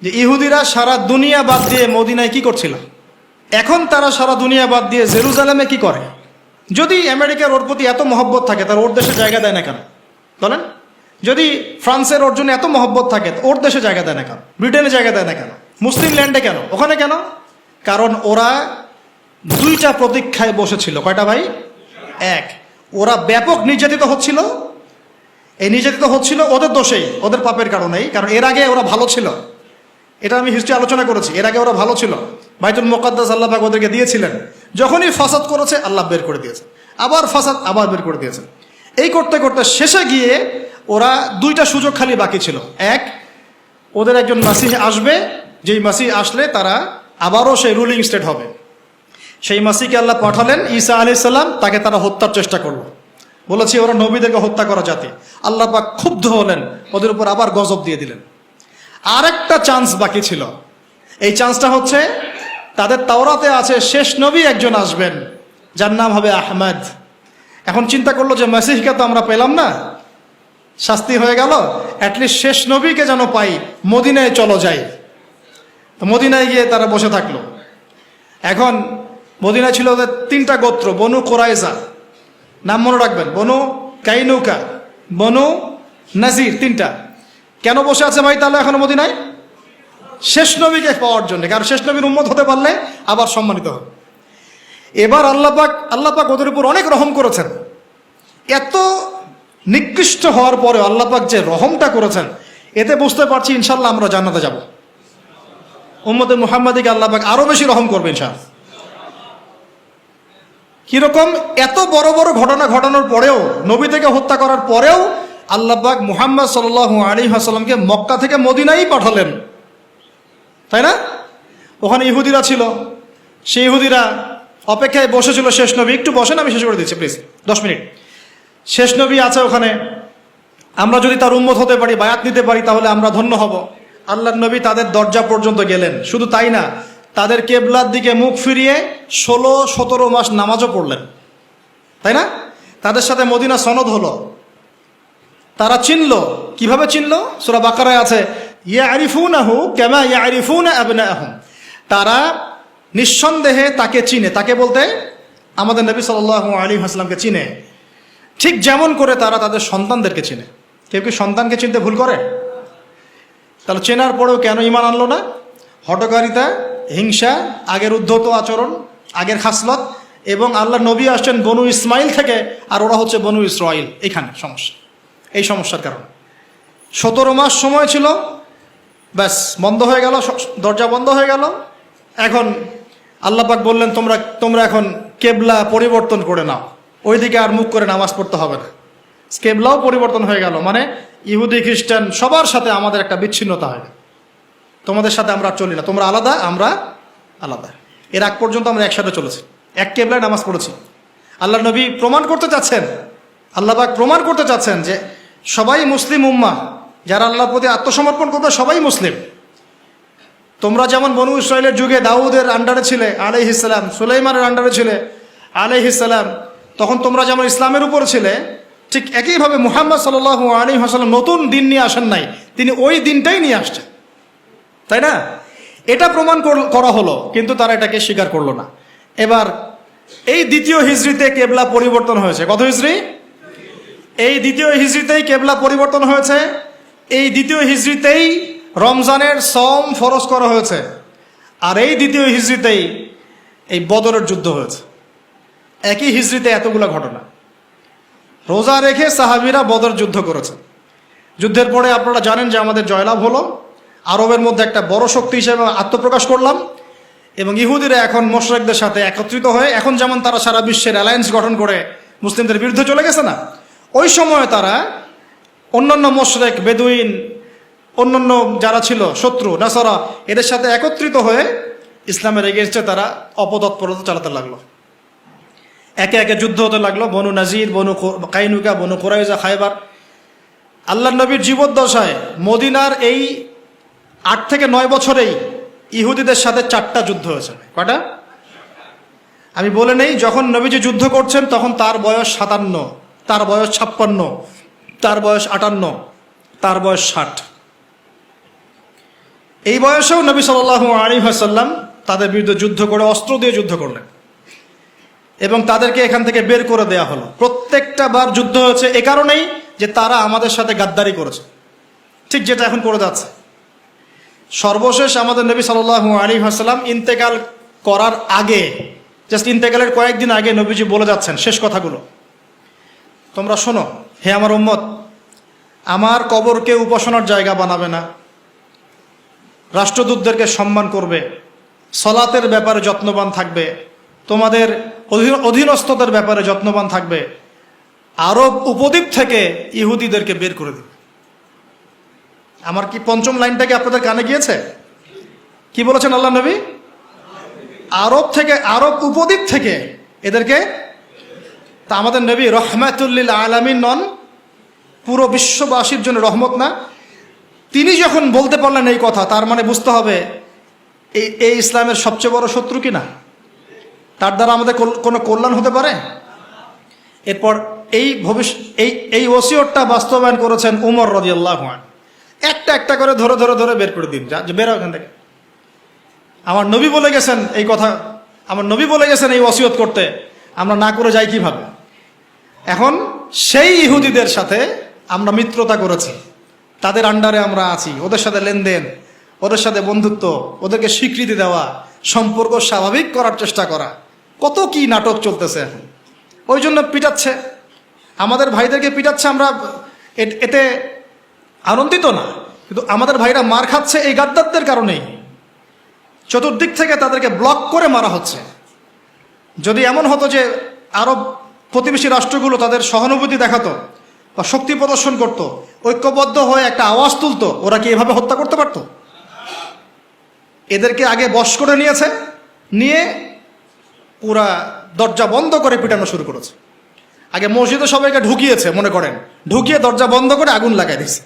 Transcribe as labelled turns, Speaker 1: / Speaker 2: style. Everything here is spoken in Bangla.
Speaker 1: যে ইহুদিরা সারা দুনিয়া বাদ দিয়ে মদিনায় কি করছিল, এখন তারা সারা দুনিয়া বাদ দিয়ে জেরুজালেমে কি করে? যদি আমেরিকার ওর প্রতি এত মহব্বত থাকে তার ওর দেশে জায়গা দেয় না কেন বলেন? যদি ফ্রান্সের ওর জন্য এত মহব্বত থাকে ওর দেশে জায়গা দেয় না কেন? ব্রিটেনে জায়গা দেয় না কেন? মুসলিম ল্যান্ডে কেন? ওখানে কেন? কারণ ওরা দুইটা প্রতীক্ষায় বসেছিল। কয়টা ভাই? এক, ওরা ব্যাপক নির্যাতিত হচ্ছিল। এই নির্যাতিত হচ্ছিল ওদের দোষেই, ওদের পাপের কারণেই। কারণ এর আগে ওরা ভালো ছিল, এটা আমি হিস্ট্রি আলোচনা করেছি। এর আগে ওরা ভালো ছিল, বাইতুল মুকাদ্দাস আল্লাহ পাক ওদেরকে দিয়েছিলেন। যখনই ফাসাদ করেছে আল্লাহ বের করে দিয়েছে, আবার ফাসাদ আবার বের করে দিয়েছে। এই করতে করতে শেষে গিয়ে ওরা দুইটা সুযোগ খালি বাকি ছিল। এক, ওদের একজন মাসিহ আসবে, যেই মাসিহ আসলে তারা আবারও সেই রুলিং স্টেট হবে। সেই মাসিহকে আল্লাহ পাঠালেন, ঈসা আলাইহিস সালাম। তাকে তারা হত্যার চেষ্টা করলো। বলেছি ওরা নবীদেরকে হত্যা করা জাতি। আল্লাহ পাক ক্ষুব্ধ হলেন, ওদের উপর আবার গজব দিয়ে দিলেন। আরেকটা চান্স বাকি ছিল। এই চান্সটা হচ্ছে তাদের তাওরাতে আছে শেষ নবী একজন আসবেন, যার নাম হবে আহমদ। এখন চিন্তা করলো যে মাসিহকে তো আমরা পেলাম না, শাস্তি হয়ে গেল, অ্যাটলিস্ট শেষ নবীকে যেন পাই, মদিনায় চলো যাই। তো মদিনায় গিয়ে তারা বসে থাকলো। এখন মদিনায় ছিল ওদের তিনটা গোত্র, বনু কোরাইজা, নাম মনে রাখবেন, বনু কাইনুকা, বনু নাজির, তিনটা। কেন বসে আছে ভাই তাহলে এখনো মদিনায়? শেষ নবীকে পাওয়ার জন্য। কারণ শেষ নবীর উম্মত হতে পারলে আবার সম্মানিত হবে। এবার আল্লাহ পাক ওদের উপর অনেক রহম করেছেন। এত নিকৃষ্ট হওয়ার পরে আল্লাহ পাক যে রহমটা করেছেন, এতে বুঝতে পারছি ইনশাল্লাহ আমরা জান্নাতে যাব। উম্মতে মুহাম্মাদিকে আল্লাহ পাক আরো বেশি রহম করবে ইনশাআল্লাহ। কিরকম? এত বড় বড় ঘটনা ঘটানোর পরেও, নবী থেকে হত্যা করার পরেও আল্লাহ পাক মুহাম্মদ সাল্লাল্লাহু আলাইহি ওয়াসাল্লামকে মক্কা থেকে মদিনায় পাঠালেন, তাই না? ওখানে ইহুদিরা ছিল, সেই ইহুদিরা অপেক্ষায় বসেছিল শেষ নবী। একটু বসেন, আমি শেষ করে দিচ্ছি প্লিজ, 10 মিনিট। শেষ নবী আছে ওখানে, আমরা যদি তার উম্মত হতে পারি, বায়াত নিতে পারি, তাহলে আমরা ধন্য হব। আল্লাহর নবী তাদের দরজা পর্যন্ত গেলেন। শুধু তাই না, তাদের কেবলার দিকে মুখ ফিরিয়ে 16-17 মাস নামাজও পড়লেন, তাই না? তাদের সাথে মদিনা সনদ হলো, তারা চিনলো। কিভাবে চিনলো? সূরা বাকারায় আছে, ইয়ারিফুনাহু কামা ইয়ারিফুনা আবনাআহুম। তারা নিঃসন্দেহে তাকে চিনে। তাকে বলতে আমাদের নবী সাল্লাল্লাহু আলাইহি ওয়াসাল্লামকে চিনে, ঠিক যেমন করে তারা তাদের সন্তানদেরকে চিনে। কেউ কি সন্তানকে চিনতে ভুল করে? তাহলে চেনার পরেও কেন ঈমান আনলো না? হঠকারিতা, হিংসা, আগের উদ্ধত আচরণ, আগের খাসলত। এবং আল্লাহ নবী আসছেন বনু ইসমাইল থেকে, আর ওরা হচ্ছে বনু ইসরাইল। এখানে সমস্যা, এই সমস্যার কারণ। 17 মাস সময় ছিল, ব্যাস বন্ধ হয়ে গেল, দরজা বন্ধ হয়ে গেল। এখন আল্লাহ পাক বললেন, তোমরা এখন কেবলা পরিবর্তন করে নাও, ওইদিকে আর মুখ করে নামাজ পড়তে হবে না। কেবলাও পরিবর্তন হয়ে গেল, মানে ইহুদি খ্রিস্টান সবার সাথে আমাদের একটা বিচ্ছিন্নতা হয়। তোমাদের সাথে আমরা চলি না, তোমরা আলাদা, আমরা আলাদা। এর আগ পর্যন্ত আমরা একসাথে চলেছি, এক কেবলায় নামাজ পড়েছি। আল্লাহ নবী প্রমাণ করতে চাচ্ছেন, আল্লাহ পাক প্রমাণ করতে চাচ্ছেন যে সবাই মুসলিম উম্মাহ, যারা আল্লাহর প্রতি আত্মসমর্পণ করবে সবাই মুসলিম। তোমরা যেমন বনু ইসরাইলের যুগে দাউদের আন্ডারে ছিলে আলাইহিস সালাম, সুলাইমানের আন্ডারে ছিলে আলাইহিস সালাম, তখন তোমরা যেমন ইসলামের উপর ছিলে, ঠিক একইভাবে মুহাম্মদ সাল্লাল্লাহু আলাইহি ওয়াসাল্লাম নতুন দিন নিয়ে আসেন নাই, তিনি ওই দিনটাই নিয়ে আসছেন, তাই না? এটা প্রমাণ করা হলো, কিন্তু তারা এটাকে স্বীকার করলো না। এবার এই দ্বিতীয় হিজরিতে কেবলা পরিবর্তন হয়েছে। কত হিজরি? এই দ্বিতীয় হিজরিতেই কেবলা পরিবর্তন হয়েছে। এই দ্বিতীয় হিজরিতেই রমজানের সম ফরজ করা হয়েছে। আর এই দ্বিতীয় হিজরিতেই এই বদরের যুদ্ধ হয়েছে। একই হিজরিতে এতগুলো ঘটনা। রোজা রেখে সাহাবীরা বদর যুদ্ধ করেছে। যুদ্ধের পরে আপনারা জানেন যে আমাদের জয়লাভ হলো, আরবের মধ্যে একটা বড় শক্তি হিসেবে আত্মপ্রকাশ করলাম। এবং ইহুদিরা এখন মুশরিকদের সাথে একত্রিত হয়ে, এখন যেমন তারা সারা বিশ্বের অ্যালায়েন্স গঠন করে মুসলিমদের বিরুদ্ধে চলে গেছে না, ওই সময় তারা অন্যান্য মুশরিক, বেদুইন, অন্যান্য যারা ছিল শত্রু নাসারা, এদের সাথে একত্রিত হয়ে ইসলামের এগেইনস্টে তারা অপতৎপরতা চালাতে লাগলো। একে একে যুদ্ধ হতে লাগলো। বনু নাজির, বনু কাইনুকা, বনু কুরাইজা, খায়বার। আল্লাহ নবীর জীবদ্দশায় মদিনার এই 8 থেকে 9 বছরেই ইহুদিদের সাথে 4টা যুদ্ধ হয়েছে। কয়টা? আমি বলে নেই, যখন নবীজি যুদ্ধ করছেন তখন তার বয়স 57, তার বয়স 56, তার বয়স 58, তার বয়স 60। এই বয়সেও নবী সাল্লাল্লাহু আলাইহি ওয়াসাল্লাম তাদের বিরুদ্ধে যুদ্ধ করে অস্ত্র দিয়ে যুদ্ধ করলেন এবং তাদেরকে এখান থেকে বের করে দেয়া হলো। প্রত্যেকটা বার যুদ্ধ হয়েছে এ কারণেই যে তারা আমাদের সাথে গাদ্দারি করেছে, ঠিক যেটা এখন করে যাচ্ছে। সর্বশেষ আমাদের নবী সাল্লাল্লাহু আলাইহি ওয়াসাল্লাম ইন্তেকাল করার আগে, জাস্ট ইন্তেকালের কয়েকদিন আগে নবীজি বলে যাচ্ছেন শেষ কথাগুলো, তোমরা শোনো হে আমার উম্মত, আমার কবরকে উপাসনার জায়গা বানাবে না, রাষ্ট্রদূতদেরকে সম্মান করবে, সলাতের ব্যাপারে যত্নবান থাকবে, তোমাদের অধীনস্থদের ব্যাপারে যত্নবান থাকবে, আরব উপদ্বীপ থেকে ইহুদিদেরকে বের করে দেবে। আমার কি পঞ্চম লাইনটাকে আপনাদের কানে গিয়েছে? কি বলেছেন আল্লাহ নবী? আরব উপদ্বীপ থেকে এদেরকে। তা আমাদের নবী রহমাতুল্লিল আলামিন নন? পুরো বিশ্ববাসীর জন্য রহমত না? তিনি যখন বলতে পারলেন এই কথা, তার মানে বুঝতে হবে এই ইসলামের সবচেয়ে বড় শত্রু কিনা, তার দ্বারা আমাদের কোনো কল্যাণ হতে পারে। এরপর এই ওসিয়তটা বাস্তবায়ন করেছেন উমর রাদিয়াল্লাহু আনহু। একটা একটা করে ধরে বের করে দিন, যা বেরো এখান থেকে। আমার নবী বলে গেছেন এই কথা, আমার নবী বলে গেছেন এই ওসিয়ত করতে, আমরা না করে যাই কিভাবে? এখন সেই ইহুদিদের সাথে আমরা মিত্রতা করেছি, তাদের আন্ডারে আমরা আছি, ওদের সাথে লেনদেন, ওদের সাথে বন্ধুত্ব, ওদেরকে স্বীকৃতি দেওয়া, সম্পর্ক স্বাভাবিক করার চেষ্টা করা, কত কি নাটক চলতেছে এখন। ওই জন্য পিটাচ্ছে, আমাদের ভাইদেরকে পিটাচ্ছে, আমরা এতে আনন্দিত না, কিন্তু আমাদের ভাইরা মার খাচ্ছে এই গাদ্দারদের কারণেই। চতুর্দিক থেকে তাদেরকে ব্লক করে মারা হচ্ছে। যদি এমন হতো যে আরব প্রতিবেশী রাষ্ট্রগুলো তাদের সহানুভূতি দেখাতো বা শক্তি প্রদর্শন করত, ঐক্যবদ্ধ হয়ে একটা আওয়াজ তুলতো, ওরা কি এভাবে হত্যা করতে পারতো? এদেরকে আগে বশ করে নিয়ে পুরা দরজা বন্ধ করে পিটানো শুরু করেছে। আগে মসজিদে সবাইকে ঢুকিয়েছে, মনে করেন, ঢুকিয়ে দরজা বন্ধ করে আগুন লাগাই দিয়েছে।